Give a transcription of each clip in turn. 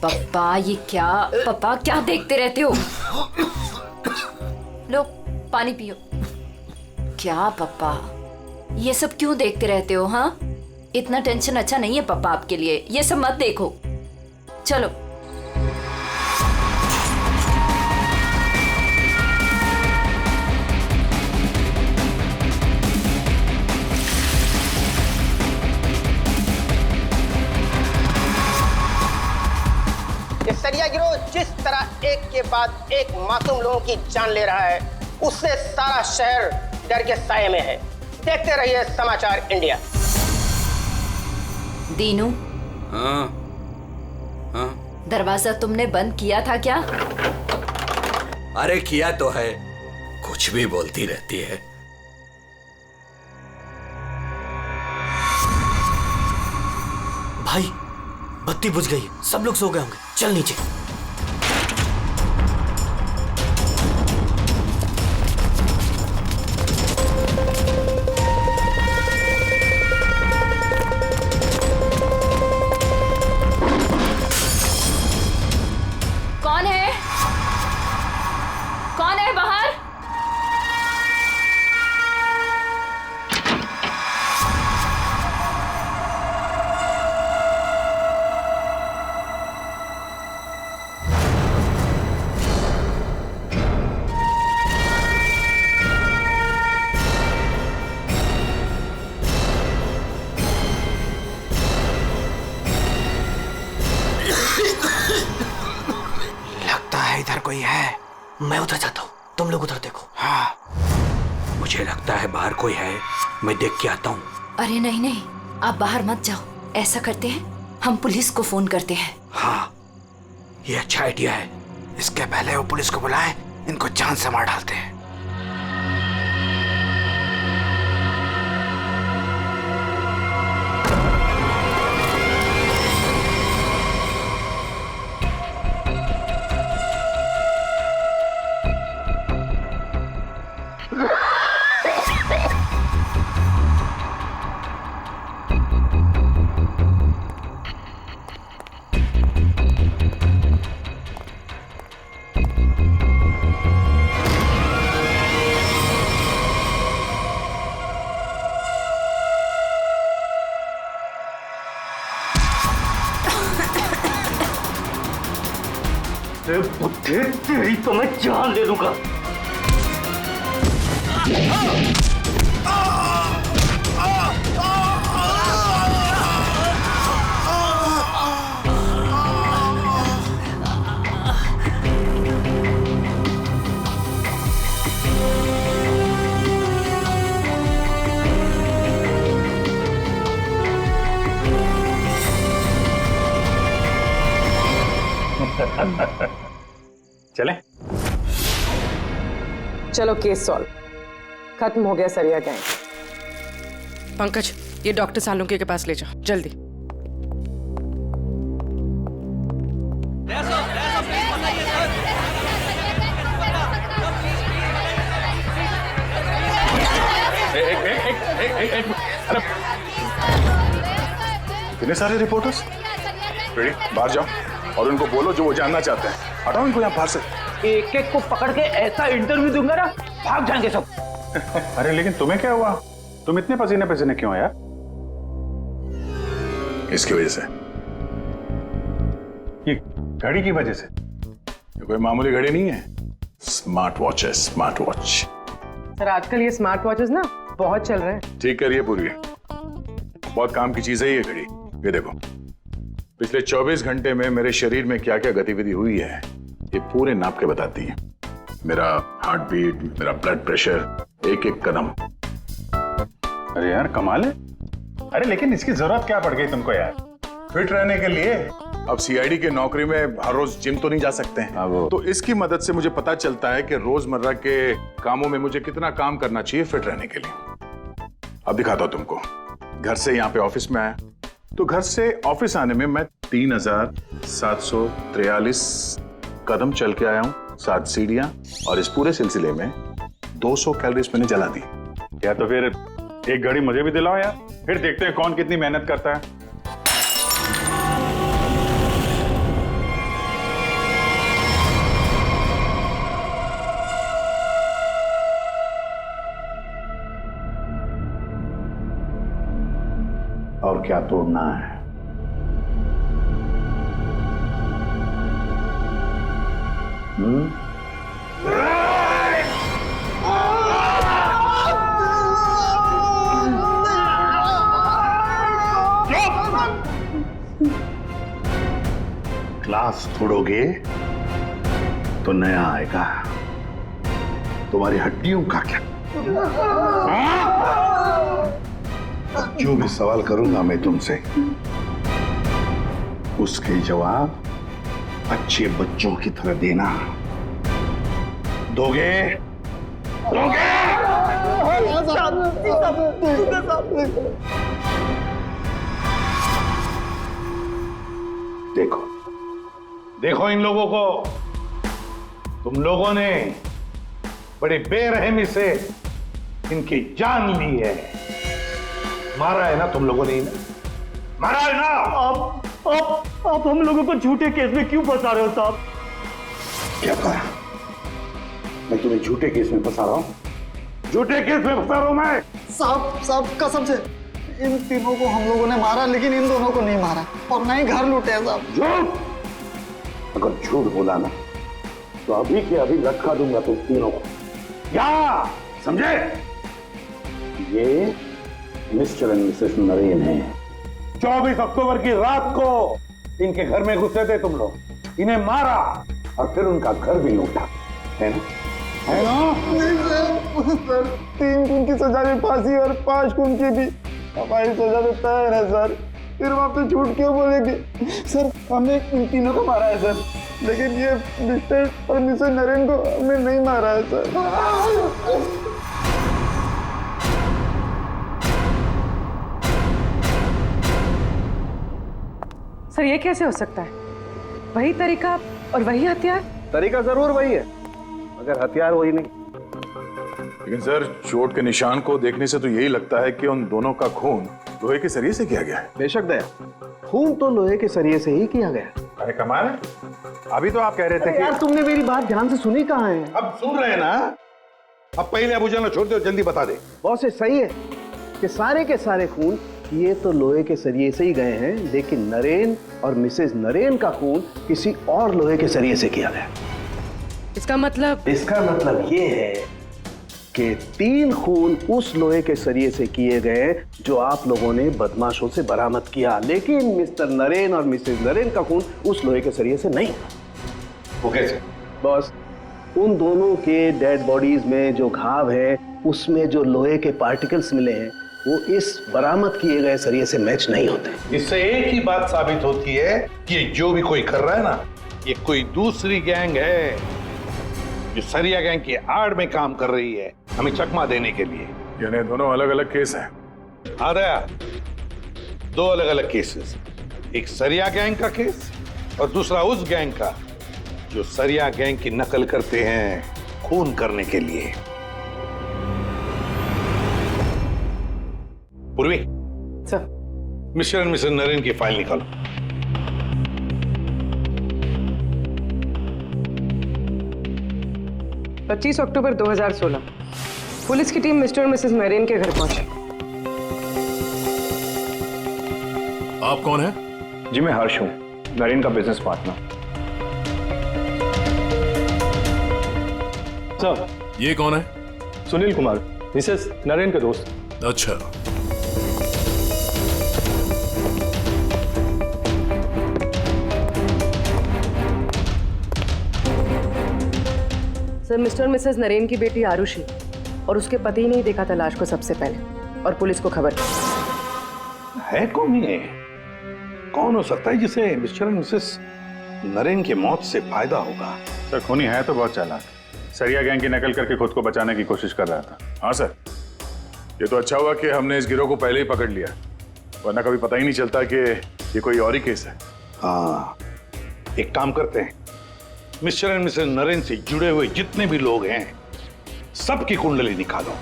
पापा ये क्या, पापा क्या देखते रहते हो? लो पानी पियो। क्या पापा ये सब क्यों देखते रहते हो? हाँ, इतना टेंशन अच्छा नहीं है पापा आपके लिए, ये सब मत देखो। चलो ये सरिया गिरोह जिस तरह एक के बाद एक मासूम लोगों की जान ले रहा है, उससे सारा शहर डर के साए में है। देखते रहिए समाचार इंडिया। दीनू, हाँ हाँ। दरवाजा तुमने बंद किया था क्या? अरे किया तो है, कुछ भी बोलती रहती है। भाई बत्ती बुझ गई, सब लोग सो गए होंगे, चल नीचे। कौन है? कौन है बाहर? लगता है इधर कोई है। मैं उधर जाता हूँ, तुम लोग उधर देखो। हाँ, मुझे लगता है बाहर कोई है, मैं देख के आता हूँ। अरे नहीं नहीं, आप बाहर मत जाओ। ऐसा करते हैं, हम पुलिस को फोन करते हैं। हाँ, ये अच्छा आइडिया है। इसके पहले वो पुलिस को बुलाएं, इनको जान से मार डालते हैं। बुद्धि तेरी तो मैं जान दे दूंगा। चले चलो केस सॉल्व, खत्म हो गया सरिया गैंग। पंकज, ये डॉक्टर सालुंके के पास ले जाओ जल्दी। इतने सारे रिपोर्टर्स रेडी, बाहर जाओ और उनको बोलो जो वो जानना चाहते हैं। हटाओ इनको यहाँ बाहर से। एक एक को पकड़ के ऐसा इंटरव्यू दूंगा ना, भाग जाएंगे सब। अरे लेकिन तुम्हें क्या हुआ? तुम इतने पसीने पसीने क्यों यार? इसकी वजह से, ये घड़ी की वजह से। ये कोई मामूली घड़ी नहीं है, स्मार्ट वॉच है, स्मार्ट वॉच। सर आजकल ये स्मार्ट वॉचेस ना बहुत चल रहे हैं। ठीक करिए पूरी, बहुत काम की चीज है ये घड़ी। ये देखो, पिछले 24 घंटे में मेरे शरीर में क्या क्या गतिविधि हुई है ये पूरे नाप के बताती है। मेरा हार्ट बीट, मेरा ब्लड प्रेशर, एक एक कदम। अरे यार कमाल है। अरे लेकिन इसकी जरूरत क्या पड़ गई तुमको यार? फिट रहने के लिए। अब सीआईडी की नौकरी में हर रोज जिम तो नहीं जा सकते हैं, तो इसकी मदद से मुझे पता चलता है कि रोजमर्रा के कामों में मुझे कितना काम करना चाहिए फिट रहने के लिए। अब दिखाता हूं तुमको। घर से यहाँ पे ऑफिस में आया, तो घर से ऑफिस आने में मैं 3743 कदम चल के आया हूँ, 7 सीढ़ियां, और इस पूरे सिलसिले में 200 कैलोरीज मैंने जला दी। या तो फिर एक घड़ी मुझे भी दिलाओ यार, फिर देखते हैं कौन कितनी मेहनत करता है। और क्या तोड़ना है। ग्लास तोड़ोगे तो नया आएगा, तुम्हारी हड्डियों का क्या? जो भी सवाल करूंगा मैं तुमसे, उसके जवाब अच्छे बच्चों की तरह देना। दोगे? दोगे? देखो देखो इन लोगों को, तुम लोगों ने बड़ी बेरहमी से इनकी जान ली है। मारा है ना तुम लोगों ने इन्हें? मारा है ना? आप हम लोगों को झूठे केस में क्यों फंसा रहे हो साहब? क्या कहा? मैं तुम्हें झूठे केस में फंसा रहा हूं? झूठे केस में फंसा रहा हूं मैं? साहब कसम से इन तीनों को हम लोगों ने मारा, लेकिन इन दोनों को नहीं मारा और ना ही घर लूटे हैं साहब। झूठ! अगर झूठ बोला ना तो अभी के अभी लटका दूंगा तुम तीनों को। क्या समझे? ये मिस्टर एंड मिसेस नरेन है। 24 अक्टूबर की रात को इनके घर में घुसे थे तुम लोग, इन्हें मारा और फिर उनका घर भी लूटा, है ना? है ना? नहीं सर, 3 खून की सजा में फांसी और 5 खून की भी हमारी सजा में तय है सर। फिर वहां पे झूठ क्यों बोलेंगे? सर हमने इन तीनों को मारा है सर, लेकिन ये मिस्टर और मिसेस नरेन को हमने नहीं मारा है सर। सर ये कैसे हो सकता है? वही तरीका और वही हथियार? तरीका जरूर वही है, मगर हथियार वही नहीं। लेकिन सर चोट के निशान को देखने से तो यही लगता है कि उन दोनों का खून लोहे के सरिये से किया गया है। बेशक दया, खून तो लोहे के सरिये से ही किया गया। अरे कमाल है, अभी तो आप कह रहे थे कि यार तुमने मेरी बात ध्यान से सुनी कहाँ है? अब सुन रहे हैं ना? अब पहले अबू जान छोड़ दो, जल्दी बता दे। बहुत सही है कि सारे के सारे खून ये तो लोहे के सरिये से ही गए हैं, लेकिन नरेन और मिसेस नरेन का खून किसी और लोहे के सरिये से किया गया। इसका मतलब ये है कि 3 खून उस लोहे के सरिये से किए गए जो आप लोगों ने बदमाशों से बरामद किया, लेकिन मिस्टर नरेन और मिसेस नरेन का खून उस लोहे के सरिये से नहीं। वो कैसे? बस उन दोनों के डेड बॉडीज में जो घाव है, उसमें जो लोहे के पार्टिकल्स मिले हैं, वो इस बरामद किए गए सरिये से मैच नहीं होते। इससे एक ही बात साबित होती है कि जो भी कोई कर रहा है ना, ये कोई दूसरी गैंग है जो सरिया गैंग की आड़ में काम कर रही है, हमें चकमा देने के लिए। यानी दोनों अलग अलग केस हैं? हाँ दया, 2 अलग अलग केसेस, एक सरिया गैंग का केस और दूसरा उस गैंग का जो सरिया गैंग की नकल करते हैं खून करने के लिए। पूर्वी sir, mister and missus Naren की फाइल निकालो। पच्चीस अक्टूबर 2016 पुलिस की टीम मिस्टर और मिसेस नरेन के घर पहुंची। आप कौन हैं? जी मैं हर्ष हूँ, नरेन का बिजनेस पार्टनर। सर ये कौन है? सुनील कुमार, मिसेस नरेन के दोस्त। अच्छा, सर मिस्टर और मिसेस नरेन की बेटी आरुषि और उसके पति ने ही देखा था लाश को सबसे पहले और पुलिस को खबर है कौन ये? कौन हो सकता है जिसे मिस्टर एंड मिसेस नरेन की मौत से फायदा होगा? सर खूनी है तो बहुत चालाक, सरिया गैंग की नकल करके खुद को बचाने की कोशिश कर रहा था। हाँ सर, ये तो अच्छा हुआ कि हमने इस गिरोह को पहले ही पकड़ लिया, वरना कभी पता ही नहीं चलता कि ये कोई और ही केस है। हाँ, एक काम करते हैं, मिस्टर एंड मिसेस नरेन से जुड़े हुए जितने भी लोग हैं सबकी कुंडली निकालो,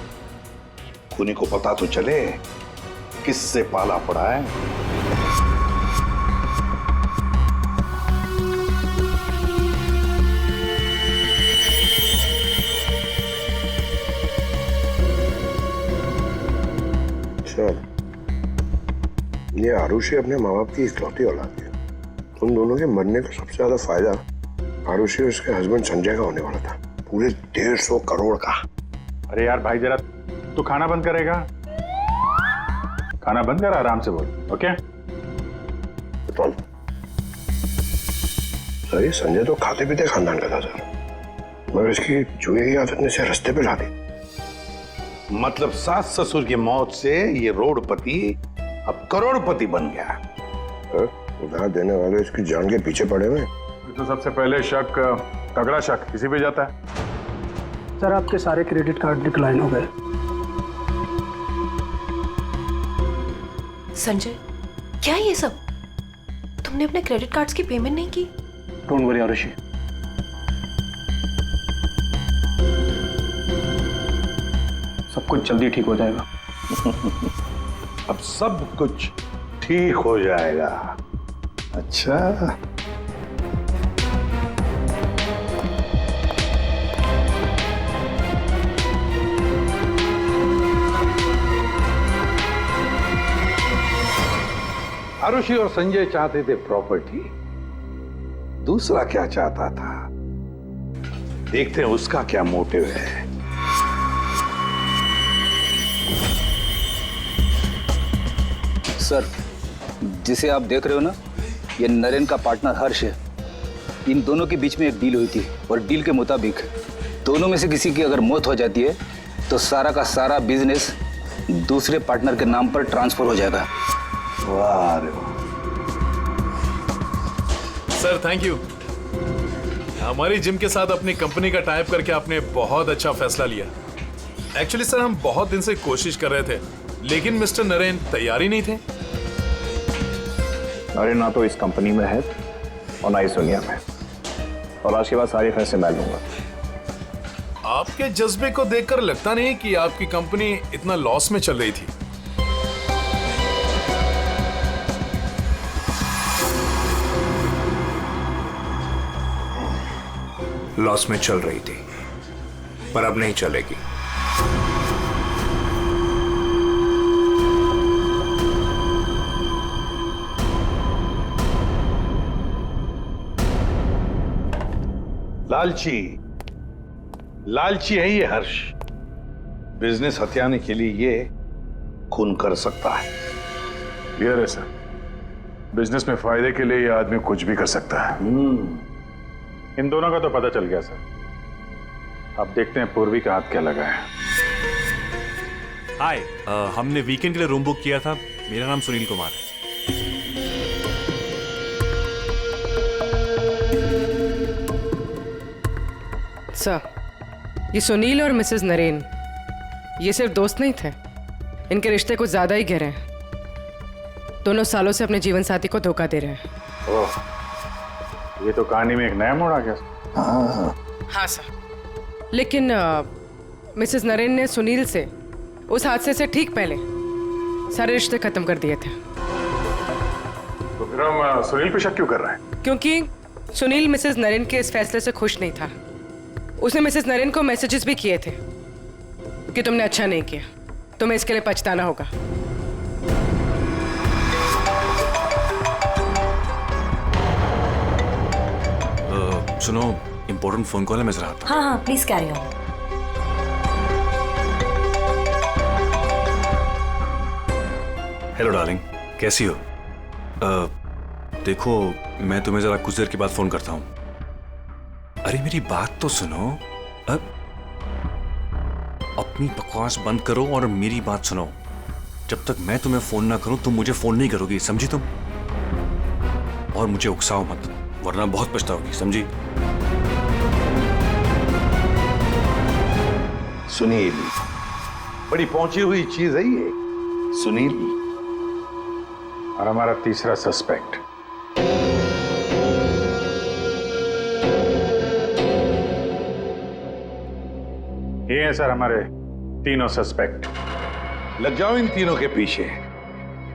खूनी को पता तो चले किससे पाला पड़ा है। ये आरुषि अपने माँ बाप की इकलौती औलाद है। उन दोनों के मरने का सबसे ज्यादा फायदा आरुषि और उसके हस्बैंड संजय का होने वाला था, पूरे 150 करोड़ का। अरे यार भाई जरा तू खाना बंद करेगा? खाना बंद कर, आराम से बोल, ओके? सर ये संजय तो खाते पीते खानदान का था सर, मगर इसकी जुए की आदत ने से रास्ते पे ला दी। मतलब सास ससुर की मौत से ये रोडपति अब करोड़पति बन गया। उधार देने वाले इसकी जान के पीछे पड़े हुए। तो सबसे पहले शक, तगड़ा शक किसी पे जाता है। सर आपके सारे क्रेडिट कार्ड डिक्लाइन हो गए। संजय, क्या ये सब? तुमने अपने क्रेडिट कार्ड्स की पेमेंट नहीं की? डोंट वरी आरुषि, सब कुछ जल्दी ठीक हो जाएगा। अब सब कुछ ठीक हो जाएगा। अच्छा, आरुषि और संजय चाहते थे प्रॉपर्टी, दूसरा क्या चाहता था देखते हैं उसका क्या मोटिव है। सर, जिसे आप देख रहे हो ना, ये नरेन का पार्टनर हर्ष है। इन दोनों के बीच में एक डील हुई थी और डील के मुताबिक दोनों में से किसी की अगर मौत हो जाती है तो सारा का सारा बिजनेस दूसरे पार्टनर के नाम पर ट्रांसफर हो जाएगा। वाह सर, थैंक यू। हमारी जिम के साथ अपनी कंपनी का टाइप करके आपने बहुत अच्छा फैसला लिया। एक्चुअली सर, हम बहुत दिन से कोशिश कर रहे थे, लेकिन मिस्टर नरेन तैयार ही नहीं थे। नरेन ना तो इस कंपनी में है और ना इस दुनिया में, और आज के बाद सारे फैसले मैं लूंगा। आपके जज्बे को देखकर लगता नहीं कि आपकी कंपनी इतना लॉस में चल रही थी। लॉस में चल रही थी, पर अब नहीं चलेगी। लालची है ये हर्ष। बिजनेस हथियाने के लिए ये खून कर सकता है। क्लियर है सर, बिजनेस में फायदे के लिए ये आदमी कुछ भी कर सकता है। इन दोनों का तो पता चल गया सर। अब देखते हैं पूर्वी का हाथ क्या लगा है। हाय, हमने वीकेंड के लिए रूम बुक किया था। मेरा नाम सुनील कुमार है। सर, ये सुनील और मिसेस नरेन ये सिर्फ दोस्त नहीं थे, इनके रिश्ते कुछ ज्यादा ही गहरे हैं। दोनों सालों से अपने जीवन साथी को धोखा दे रहे हैं। ओह, ये तो कहानी में एक नया मोड़ आ गया। हाँ सर, लेकिन मिसेस नरेन ने सुनील से उस हादसे से ठीक पहले सारे रिश्ते खत्म कर दिए थे। तो फिर हम सुनील पे शक क्यों कर रहे हैं? क्योंकि सुनील मिसेस नरेन के इस फैसले से खुश नहीं था। उसने मिसेस नरेन को मैसेजेस भी किए थे कि तुमने अच्छा नहीं किया, तुम्हें इसके लिए पछताना होगा। सुनो, इंपॉर्टेंट फोन कॉल है, मैं जरा आता हूं। हाँ, please carry on. Hello darling, कैसी हो? देखो, मैं तुम्हें जरा कुछ देर के बाद फोन करता हूँ। अरे मेरी बात तो सुनो। अपनी बकवास बंद करो और मेरी बात सुनो। जब तक मैं तुम्हें फोन ना करूं तुम मुझे फोन नहीं करोगी, समझी तुम? और मुझे उकसाओ मत, वरना बहुत पछताओगी, समझी? सुनील, बड़ी पहुंची हुई चीज है ये। सुनील और हमारा तीसरा सस्पेक्ट। ये हैं सर हमारे तीनों सस्पेक्ट। लग जाओ इन तीनों के पीछे।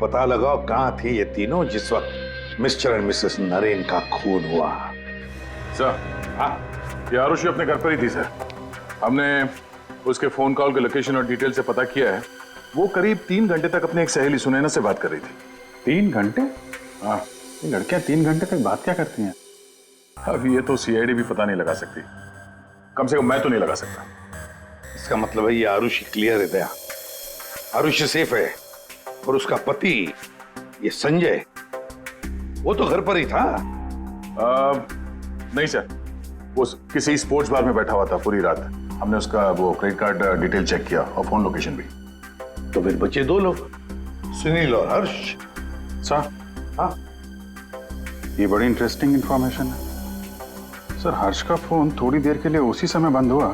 पता लगाओ कहां थे ये तीनों जिस वक्त मिस्टर एंड मिसेस नरेन का खून हुआ। सर, हाँ, ये आरुषि अपने घर पर ही थी सर। हमने उसके फोन कॉल के लोकेशन और डिटेल से पता किया है। वो करीब 3 घंटे तक अपने एक सहेली सुनैना से बात कर रही थी। 3 घंटे? हाँ, ये लड़कियां 3 घंटे तक बात क्या करती हैं? अब ये तो सीआईडी भी पता नहीं लगा सकती, कम से कम मैं तो नहीं लगा सकता। इसका मतलब है ये आरुषि क्लियर है दया, आरुषि सेफ है और उसका पति ये संजय वो तो घर पर ही था। नहीं सर, वो किसी स्पोर्ट्स बार में बैठा हुआ था पूरी रात। हमने उसका वो क्रेडिट कार्ड डिटेल चेक किया और फोन लोकेशन भी। तो फिर बचे 2 लोग, सुनील और हर्ष। सर, हाँ, ये बड़ी इंटरेस्टिंग इंफॉर्मेशन है सर। हर्ष का फोन थोड़ी देर के लिए उसी समय बंद हुआ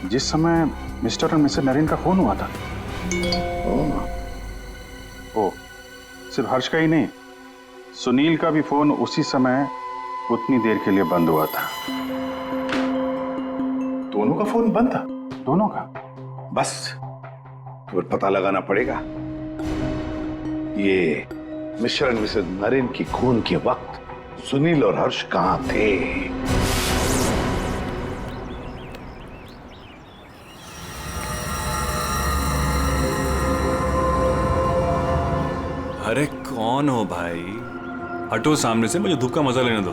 जिस समय मिस्टर और मिसेस नरेन का फोन हुआ था। ओ, सिर्फ हर्ष का ही नहीं, सुनील का भी फोन उसी समय उतनी देर के लिए बंद हुआ था। दोनों का फोन बंद था? दोनों का? बस तो पता लगाना पड़ेगा ये मिस्टर एंड मिसेस नरेन की खून के वक्त सुनील और हर्ष कहां थे। अरे कौन हो भाई? हटो सामने से, मुझे धूप का मजा लेने दो।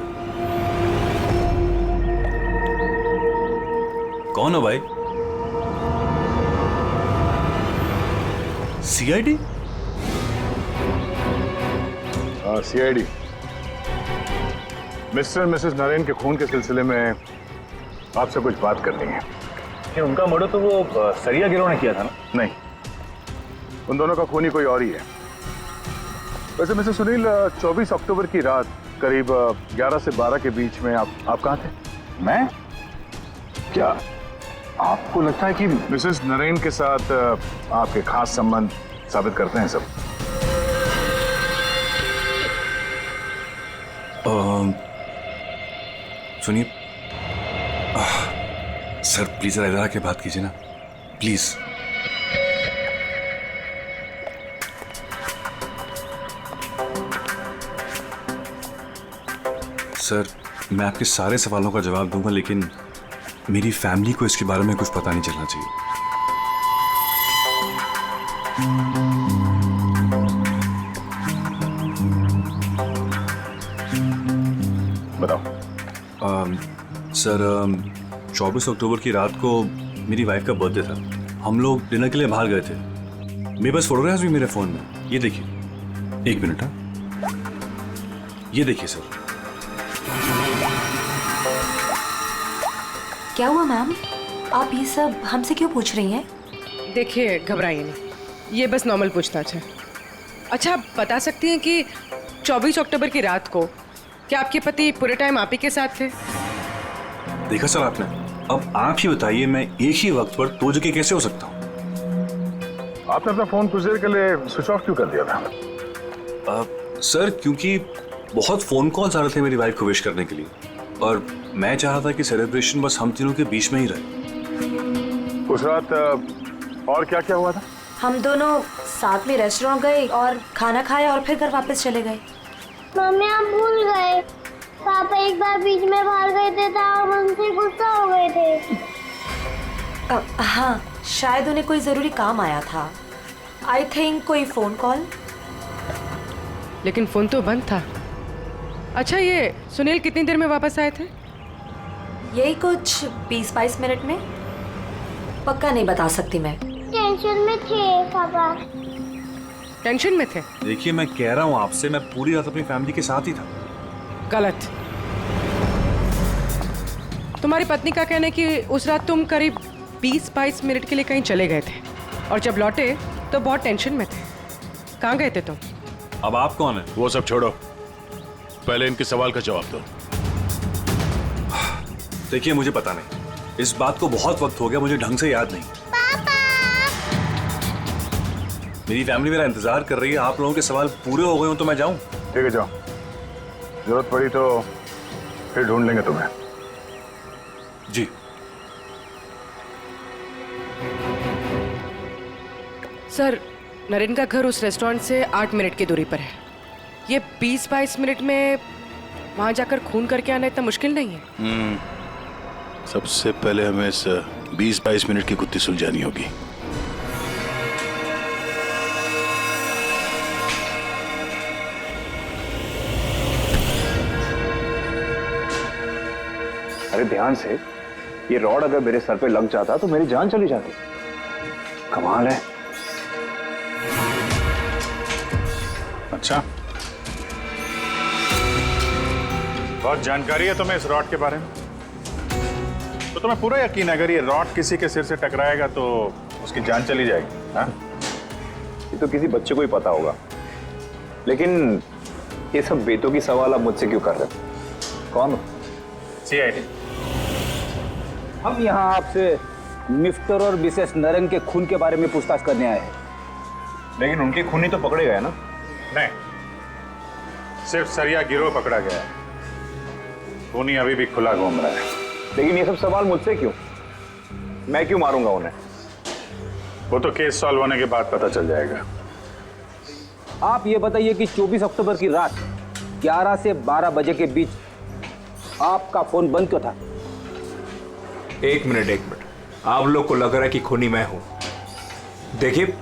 कौन हो भाई? सीआईडी? हाँ, सीआईडी। मिस्टर और मिसेस नरेन के खून के सिलसिले में आपसे कुछ बात करनी है। कि उनका मर्डर तो वो सरिया गिरोह ने किया था ना? नहीं, उन दोनों का खूनी कोई और ही है। वैसे मिस्टर सुनील, 24 अक्टूबर की रात करीब 11 से 12 के बीच में आप कहाँ थे? मैं? क्या आपको लगता है कि मिसेस नरेन के साथ आपके खास संबंध साबित करते हैं सब? सुनिए सर, प्लीज इधर आके बात कीजिए ना, प्लीज। सर, मैं आपके सारे सवालों का जवाब दूंगा, लेकिन मेरी फैमिली को इसके बारे में कुछ पता नहीं चलना चाहिए। बताओ। सर, 24 अक्टूबर की रात को मेरी वाइफ का बर्थडे था। हम लोग डिनर के लिए बाहर गए थे। मेरे पास फोटोग्राफ्स भी मेरे फोन में, ये देखिए। 1 मिनट, हाँ, ये देखिए सर। क्या हुआ मैम? आप ये सब हमसे क्यों पूछ रही हैं? देखिए, घबराइए नहीं, ये बस नॉर्मल पूछताछ है। अच्छा, आप बता सकती हैं कि 24 अक्टूबर की रात को क्या आपके पति पूरे टाइम आप ही के साथ थे? देखा सर आपने, अब आप ही बताइए, मैं एक ही वक्त पर 2 जगह कैसे हो सकता हूँ? आपने अपना फोन कुछ देर के लिए स्विच ऑफ क्यों कर दिया था? सर, क्योंकि बहुत फोन कॉल्स आ रहे थे मेरी वाइफ को विश करने के लिए, और मैं चाह था कि सेलिब्रेशन बस हम तीनों के बीच में ही रहे। उस रात और क्या क्या हुआ था? हम दोनों साथ में रेस्टोरेंट गए और खाना खाया और फिर घर वापस चले गए। मम्मी, आप भूल गए, पापा एक बार बीच में बाहर गए थे तो हम उनसे गुस्सा हो गए थे। हाँ, शायद उन्हें कोई जरूरी काम आया था। आई थिंक कोई फोन कॉल। लेकिन फोन तो बंद था। अच्छा, ये सुनील कितनी देर में वापस आए थे? यही कुछ 20-22 मिनट में। पक्का नहीं बता सकती मैं। टेंशन में थे पापा। टेंशन में थे? देखिए, मैं कह रहा हूँ आपसे, मैं पूरी रात अपनी फैमिली के साथ ही था। गलत। तुम्हारी पत्नी का कहना है कि उस रात तुम करीब 20-22 मिनट के लिए कहीं चले गए थे और जब लौटे तो बहुत टेंशन में थे। कहाँ गए थे तुम? अब आप कौन है? वो सब छोड़ो, पहले इनके सवाल का जवाब दो। देखिए, मुझे पता नहीं, इस बात को बहुत वक्त हो गया, मुझे ढंग से याद नहीं। मेरी फैमिली मेरा इंतजार कर रही है। आप लोगों के सवाल पूरे हो गए हो तो मैं जाऊं? ठीक है, जाओ। जरूरत पड़ी तो फिर ढूंढ लेंगे तुम्हें। जी। सर, नरेन का घर उस रेस्टोरेंट से 8 मिनट की दूरी पर है। ये 20-22 मिनट में वहां जाकर खून करके आना इतना मुश्किल नहीं है। सबसे पहले हमें इस 20-22 मिनट की गुत्थी सुलझानी होगी। अरे ध्यान से, ये रॉड अगर मेरे सर पे लग जाता तो मेरी जान चली जाती। कमाल है। अच्छा, बहुत जानकारी है तुम्हें इस रॉड के बारे में। तो तुम्हें पूरा यकीन है अगर ये रॉड किसी के सिर से टकराएगा तो उसकी जान चली जाएगी? हाँ? ये तो किसी बच्चे को ही पता होगा, लेकिन ये सब बेतों की सवाल आप मुझसे क्यों कर रहे हो? कौन हो? CID। हम यहाँ आपसे मिस्टर और मिसेस नरेन के खून के बारे में पूछताछ करने आए हैं। लेकिन उनके खूनी तो पकड़े गए ना? नहीं, सिर्फ सरिया गिरोह पकड़ा गया है। खूनी अभी भी खुला घूम रहा है। लेकिन ये सब सवाल मुझसे क्यों? मैं क्यों मारूंगा उन्हें? वो तो केस सॉल्व होने के बाद पता चल जाएगा। आप ये बताइए कि 24 अक्टूबर की रात 11 से 12 बजे के बीच आपका फोन बंद क्यों था? एक मिनट, आप लोग को लग रहा है कि खूनी मैं हूं। देखिए,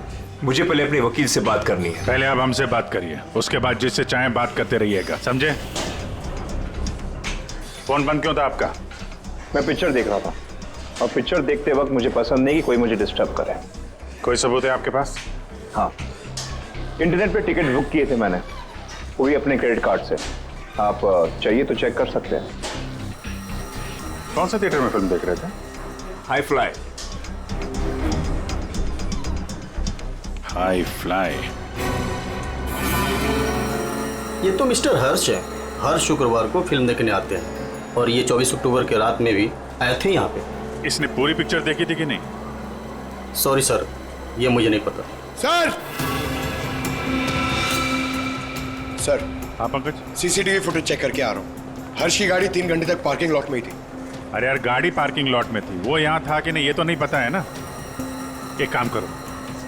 मुझे पहले अपने वकील से बात करनी है। पहले आप हमसे बात करिए, उसके बाद जिससे चाहे बात करते रहिएगा, समझे? फोन बंद क्यों था आपका? मैं पिक्चर देख रहा था और पिक्चर देखते वक्त मुझे पसंद नहीं कि कोई मुझे डिस्टर्ब करे। कोई सबूत है आपके पास? हाँ, इंटरनेट पे टिकट बुक किए थे मैंने, वो भी अपने क्रेडिट कार्ड से। आप चाहिए तो चेक कर सकते हैं। कौन सा थिएटर में फिल्म देख रहे थे? High fly. High fly. ये तो मिस्टर हर्ष है, हर शुक्रवार को फिल्म देखने आते हैं और ये 24 अक्टूबर के रात में भी आए थे यहाँ पे। इसने पूरी पिक्चर देखी थी कि नहीं? सॉरी सर, ये मुझे नहीं पता। सर, हाँ पंकज, CCTV फुटेज चेक करके आ रहा हूँ। हर्ष की गाड़ी 3 घंटे तक पार्किंग लॉट में ही थी। अरे यार, गाड़ी पार्किंग लॉट में थी, वो यहाँ था कि नहीं ये तो नहीं पता है ना। एक काम करो,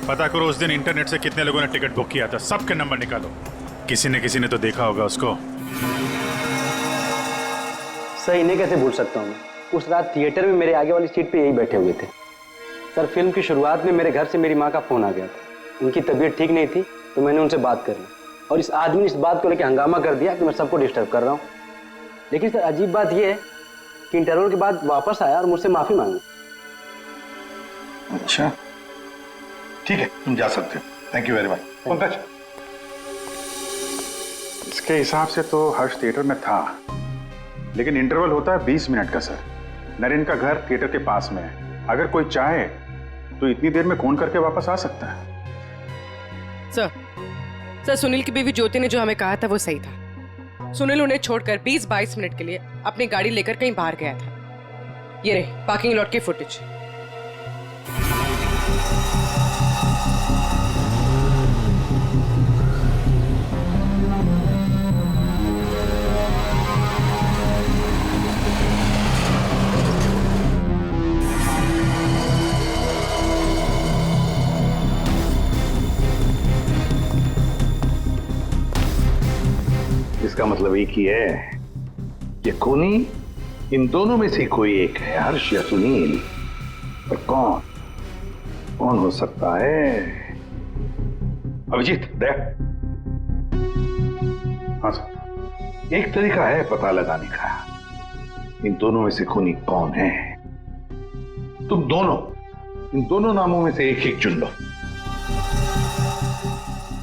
पता करो उस दिन इंटरनेट से कितने लोगों ने टिकट बुक किया था, सबके नंबर निकालो। किसी ने तो देखा होगा उसको। सर, इन्हें कैसे भूल सकता हूँ मैं? उस रात थिएटर में मेरे आगे वाली सीट पे यही बैठे हुए थे। सर, फिल्म की शुरुआत में मेरे घर से मेरी माँ का फोन आ गया था। उनकी तबीयत ठीक नहीं थी तो मैंने उनसे बात कर ली और इस आदमी ने इस बात को लेकर हंगामा कर दिया कि मैं सबको डिस्टर्ब कर रहा हूँ। लेकिन सर, अजीब बात यह है कि इंटरवल के बाद वापस आया और मुझसे माफी मांगी। अच्छा, ठीक है, तुम जा सकते हो। Thank you very much. Pankaj, इसके हिसाब से तो हर्ष थिएटर में था, लेकिन इंटरवल होता है 20 मिनट का सर। नरेन का घर थिएटर के पास में है, अगर कोई चाहे तो इतनी देर में फोन करके वापस आ सकता है। सर, सुनील की बीवी ज्योति ने जो हमें कहा था वो सही था। सुनील उन्हें छोड़कर 20-22 मिनट के लिए अपनी गाड़ी लेकर कहीं बाहर गया था। ये रहे पार्किंग लॉट की फुटेज। इसका मतलब एक ही है, ये खूनी इन दोनों में से कोई एक है, हर्ष या सुनील। पर कौन हो सकता है? अभिजीत, दया। हाँ सर, एक तरीका है पता लगाने का, इन दोनों में से खूनी कौन है। तुम दोनों इन दोनों नामों में से एक चुन लो।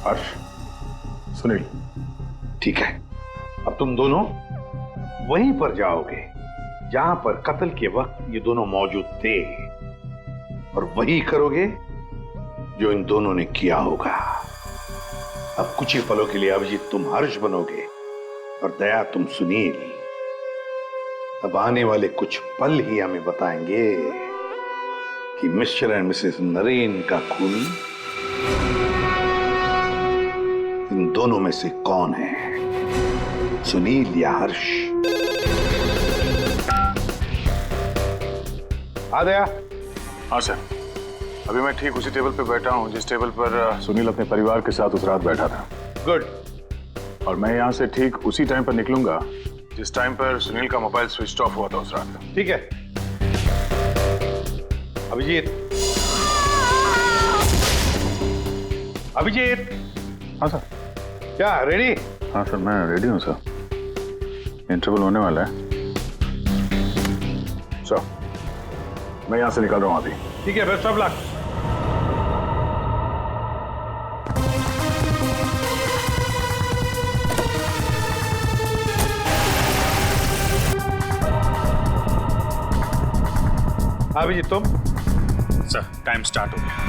हर्ष, सुनील। ठीक है, अब तुम दोनों वहीं पर जाओगे जहां पर कत्ल के वक्त ये दोनों मौजूद थे, और वही करोगे जो इन दोनों ने किया होगा। अब कुछ ही पलों के लिए अभिजीत तुम हर्ष बनोगे और दया तुम सुनील। अब आने वाले कुछ पल ही हमें बताएंगे कि मिस्टर एंड मिसेस नरेन का खून इन दोनों में से कौन है, सुनील या हर्ष। आ गया? हाँ सर, अभी मैं ठीक उसी टेबल पे बैठा हूँ जिस टेबल पर सुनील अपने परिवार के साथ उस रात बैठा था। गुड। और मैं यहाँ से ठीक उसी टाइम पर निकलूंगा जिस टाइम पर सुनील का मोबाइल स्विच ऑफ हुआ था उस रात। ठीक है अभिजीत। अभिजीत। हाँ सर। क्या रेडी? हाँ सर, मैं रेडी हूँ सर, इंटरवल होने वाला है। मैं यहाँ से निकल रहा हूँ अभी। ठीक है, बेस्ट ऑफ लक। अभिजीत तुम? सर टाइम स्टार्ट हो गया।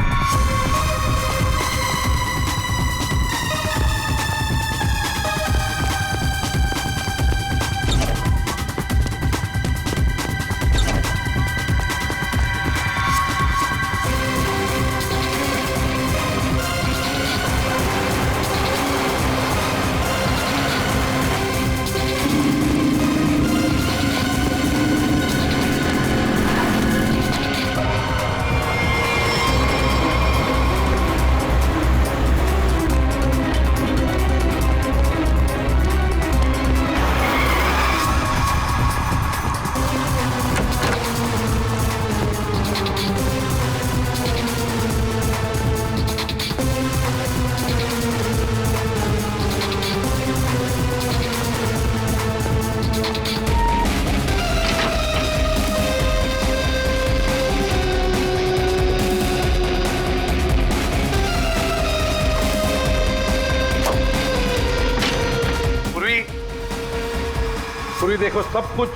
पूरी देखो, सब कुछ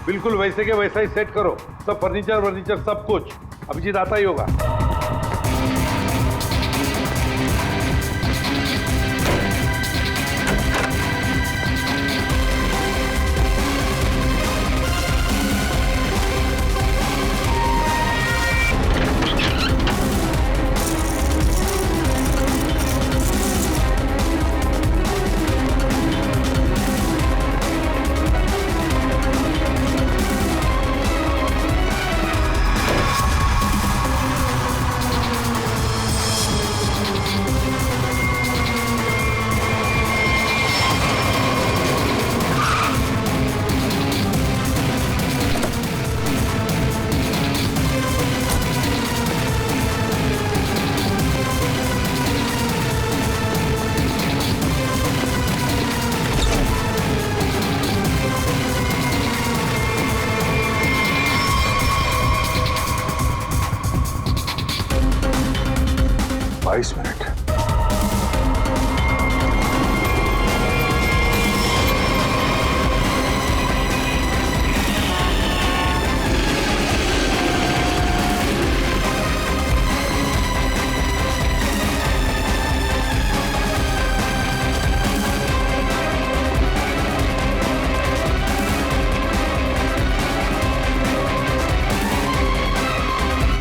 बिल्कुल वैसे के वैसा ही सेट करो। सब फर्नीचर सब कुछ। अभिजीत आता ही होगा।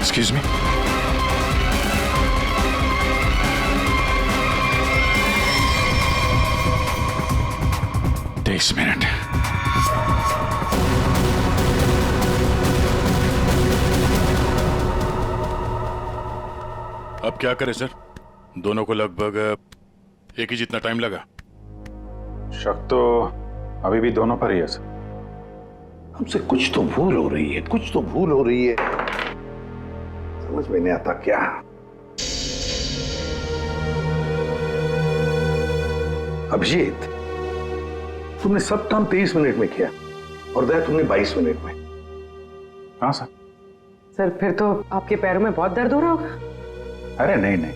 Excuse me? This minute. अब क्या करें सर? दोनों को लगभग एक ही जितना टाइम लगा। शक तो अभी भी दोनों पर ही है सर। हमसे कुछ तो भूल हो रही है, कुछ तो भूल हो रही है। समझ में नहीं आता क्या? अभिजीत, तुमने सब काम 23 मिनट में किया और दया तुमने 22 मिनट में। हाँ सर। सर फिर तो आपके पैरों में बहुत दर्द हो रहा होगा। अरे नहीं नहीं,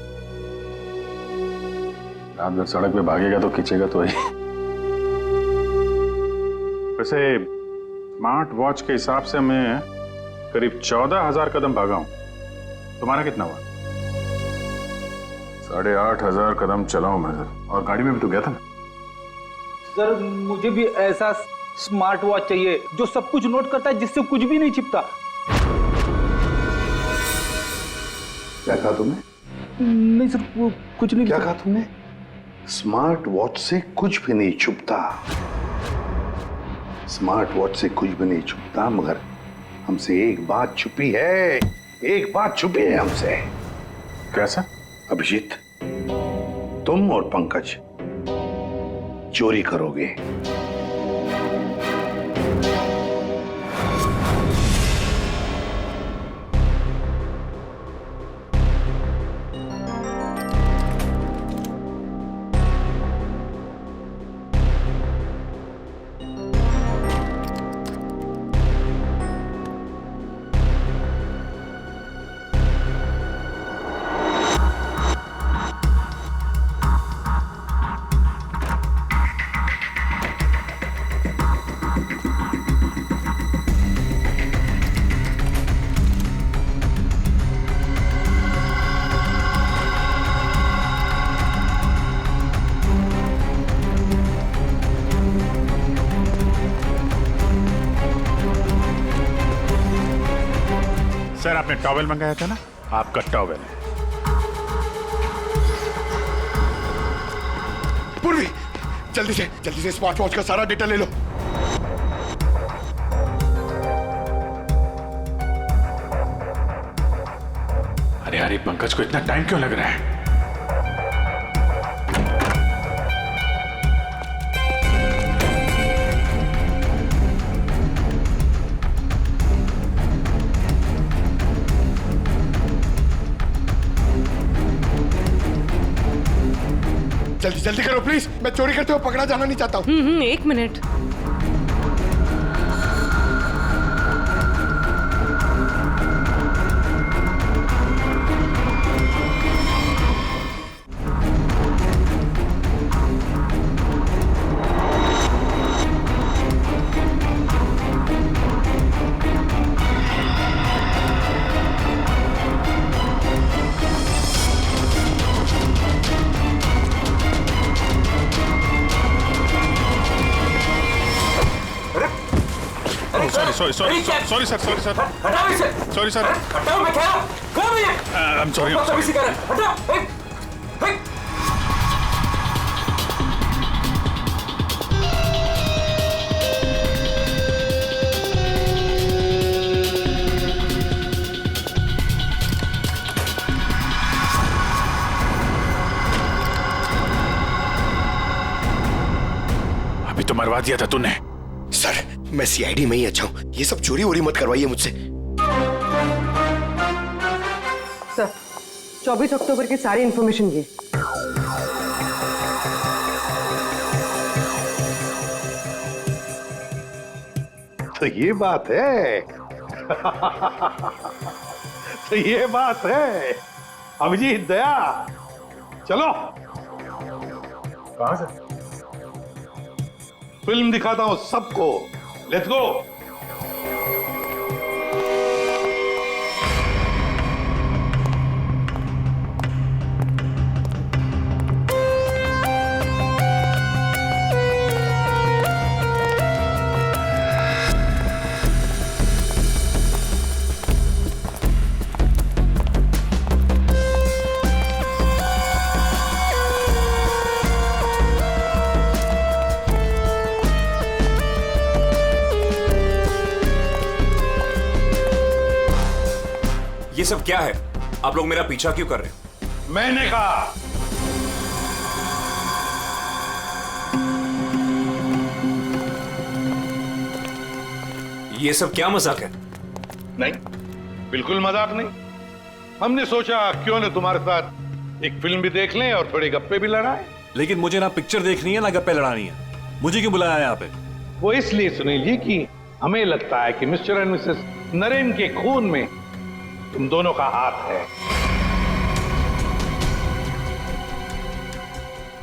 रात भर सड़क पे भागेगा तो खींचेगा तो ही। वैसे स्मार्ट वॉच के हिसाब से मैं करीब 14,000 कदम भागा हूं। तुम्हारा कितना हुआ? 8,500 कदम चला हूं मैं सर। और गाड़ी में भी तो गया था ना सर। मुझे भी ऐसा स्मार्ट वॉच चाहिए जो सब कुछ नोट करता है, जिससे कुछ भी नहीं छिपता। क्या कहा तुमने? नहीं सर, कुछ नहीं। क्या कहा तुमने? स्मार्ट वॉच से कुछ भी नहीं छुपता। स्मार्ट वॉच से कुछ भी नहीं छुपता, मगर हमसे एक बात छुपी है। एक बात छुपी है हमसे। कैसा? अभिजीत, तुम और पंकज चोरी करोगे। आपने टॉवेल मंगाया था ना, आपका टॉवेल है। पूर्वी, जल्दी से स्मार्ट वॉच का सारा डेटा ले लो। अरे पंकज को इतना टाइम क्यों लग रहा है? जल्दी करो प्लीज, मैं चोरी करते हुए पकड़ा जाना नहीं चाहता हूँ। 1 minute. Sorry sir. Sorry sir. I'm sorry. अभी तो मरवा दिया था तूने। सर, मैं सीआईडी में ही अच्छा हूँ, ये सब चोरी वोरी मत करवाइए मुझसे। सर, 24 अक्टूबर की सारी इंफॉर्मेशन ये। तो ये बात है। तो ये बात है। अभिजीत, दया, चलो। कहां से? फिल्म दिखाता हूं सबको। Let's go. ये सब क्या है? आप लोग मेरा पीछा क्यों कर रहे हैं? मैंने कहा। ये सब क्या मजाक है? नहीं, बिल्कुल मजाक नहीं। हमने सोचा क्यों न तुम्हारे साथ एक फिल्म भी देख लें और थोड़ी गप्पे भी लड़ाएं। लेकिन मुझे ना पिक्चर देखनी है ना गप्पे लड़ानी है। मुझे क्यों बुलाया यहाँ पे? वो इसलिए सुनील जी कि हमें लगता है कि मिस्टर एंड मिसेस नरेन के खून में तुम दोनों का हाथ है।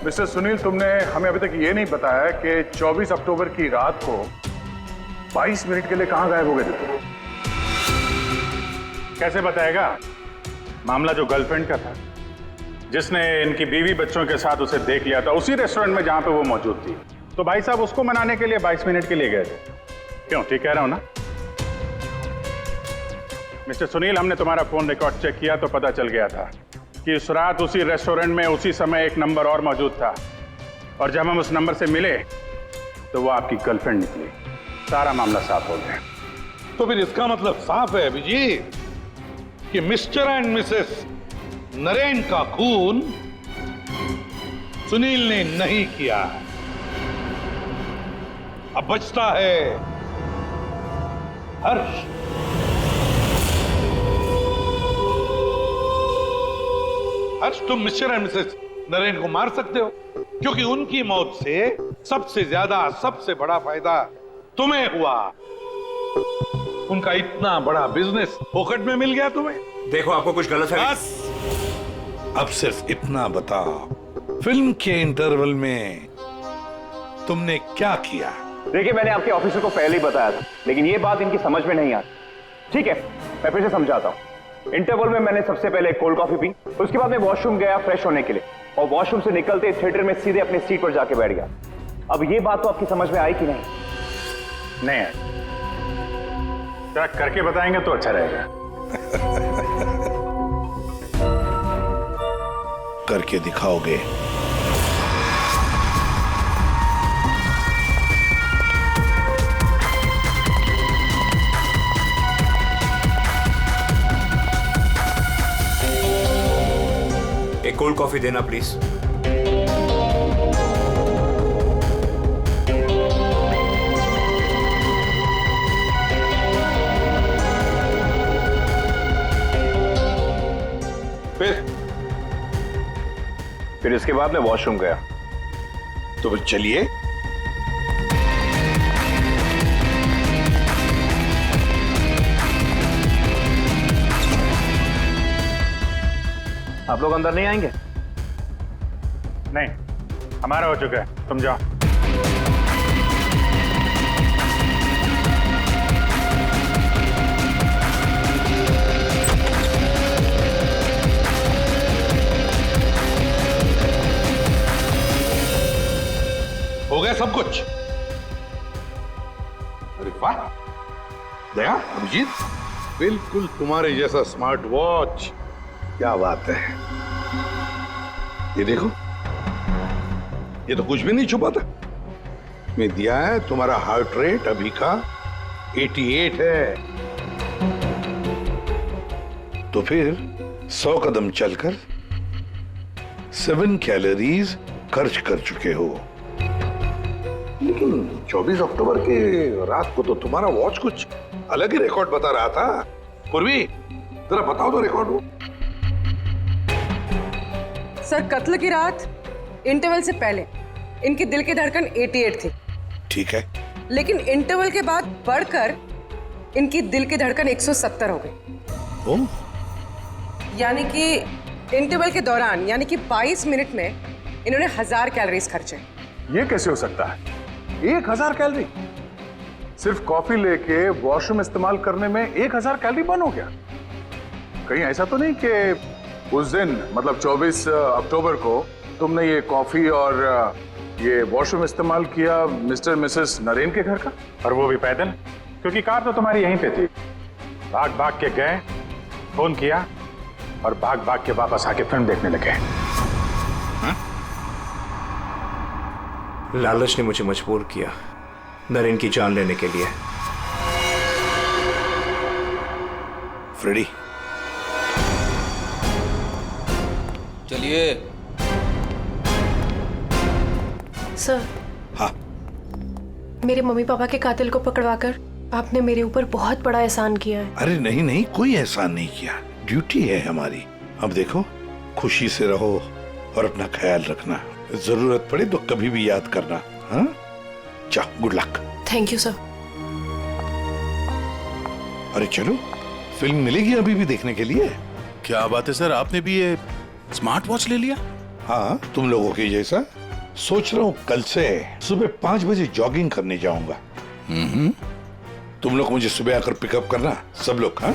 मिस्टर सुनील, तुमने हमें अभी तक ये नहीं बताया कि 24 अक्टूबर की रात को 22 मिनट के लिए कहां गायब हो गए थे तुम? कैसे बताएगा? मामला जो गर्लफ्रेंड का था, जिसने इनकी बीवी बच्चों के साथ उसे देख लिया था उसी रेस्टोरेंट में जहां पे वो मौजूद थी, तो भाई साहब उसको मनाने के लिए 22 मिनट के लिए गए थे। क्यों, ठीक कह रहा हूं ना? मिस्टर सुनील, हमने तुम्हारा फोन रिकॉर्ड चेक किया तो पता चल गया था कि उस रात उसी रेस्टोरेंट में उसी समय एक नंबर और मौजूद था, और जब हम उस नंबर से मिले तो वो आपकी गर्लफ्रेंड निकली। सारा मामला साफ हो गया। तो फिर इसका मतलब साफ है अभिजीत कि मिस्टर एंड मिसेस नरेन का खून सुनील ने नहीं किया। अब बचता है हर्ष। हर्ष, तुम मिस्टर एंड मिसेस नरेन को मार सकते हो, क्योंकि उनकी मौत से सबसे ज्यादा, सबसे बड़ा फायदा तुम्हें हुआ। उनका इतना बड़ा बिजनेस फोकट में मिल गया तुम्हें। देखो, आपको कुछ गलत है। बस अब सिर्फ इतना बताओ, फिल्म के इंटरवल में तुमने क्या किया? देखिए, मैंने आपके ऑफिसर को पहले ही बताया था, लेकिन ये बात इनकी समझ में नहीं आती। ठीक है, मैं फिर से समझाता हूँ। इंटरवल में मैंने सबसे पहले कोल्ड कॉफी पी, उसके बाद मैं वॉशरूम गया फ्रेश होने के लिए, और वॉशरूम से निकलते थिएटर में सीधे अपनी सीट पर जाके बैठ गया। अब ये बात तो आपकी समझ में आई कि नहीं? नहीं, जरा करके बताएंगे तो अच्छा रहेगा। करके दिखाओगे। एक कोल्ड कॉफी देना प्लीज। फिर इसके बाद मैं वॉशरूम गया। तो फिर चलिए। आप लोग अंदर नहीं आएंगे? नहीं, हमारा हो चुका है, तुम जाओ। हो गया सब कुछ? अरे वाह दया, अभिजीत, बिल्कुल तुम्हारे जैसा स्मार्ट वॉच। क्या बात है। ये देखो, ये तो कुछ भी नहीं छुपा था। मैं दिया है तुम्हारा हार्ट रेट अभी का 88 है। तो फिर 100 कदम चलकर 7 कैलोरीज खर्च कर चुके हो। लेकिन 24 अक्टूबर के रात को तो तुम्हारा वॉच कुछ अलग ही रिकॉर्ड बता रहा था। पूर्वी, जरा बताओ तो रिकॉर्ड वो। सर, कत्ल की रात इंटरवल से पहले इनकी दिल की धड़कन 88 थी। ठीक है। लेकिन इंटरवल के बाद बढ़कर इनकी दिल की धड़कन 170 हो गई। ओह। यानी कि इंटरवल के दौरान, यानी कि 22 मिनट में इन्होंने 1000 कैलोरीज खर्चे। ये कैसे हो सकता है? 1000 कैलोरी? सिर्फ कॉफी लेके वॉशरूम इस्तेमाल करने में 1000 कैलोरी बर्न हो गया? कहीं ऐसा तो नहीं कि उस दिन, मतलब 24 अक्टूबर को तुमने ये कॉफी और ये वॉशरूम इस्तेमाल किया मिस्टर मिसेस नरेन के घर का? और वो भी पैदल? क्योंकि कार तो तुम्हारी यहीं पे थी। भाग भाग के गए, फोन किया और भाग भाग के वापस आके फिल्म देखने लगे। लालच ने मुझे मजबूर किया नरेन की जान लेने के लिए। फ्रेडी, चलिए। सर। हाँ। मेरे मम्मी पापा के कातिल को पकड़वाकर आपने मेरे ऊपर बहुत बड़ा एहसान किया है। अरे नहीं नहीं, कोई एहसान नहीं किया, ड्यूटी है हमारी। अब देखो, खुशी से रहो और अपना ख्याल रखना। जरूरत पड़े तो कभी भी याद करना। हाँ, जाओ, good luck. Thank you sir. अरे चलो, फिल्म मिलेगी अभी भी देखने के लिए। क्या बात है सर, आपने भी ये स्मार्ट वॉच ले लिया? हाँ, तुम लोगों के जैसा। सोच रहा हूँ कल से सुबह 5 बजे जॉगिंग करने जाऊंगा। तुम लोग मुझे सुबह आकर पिकअप करना, सब लोग। हाँ।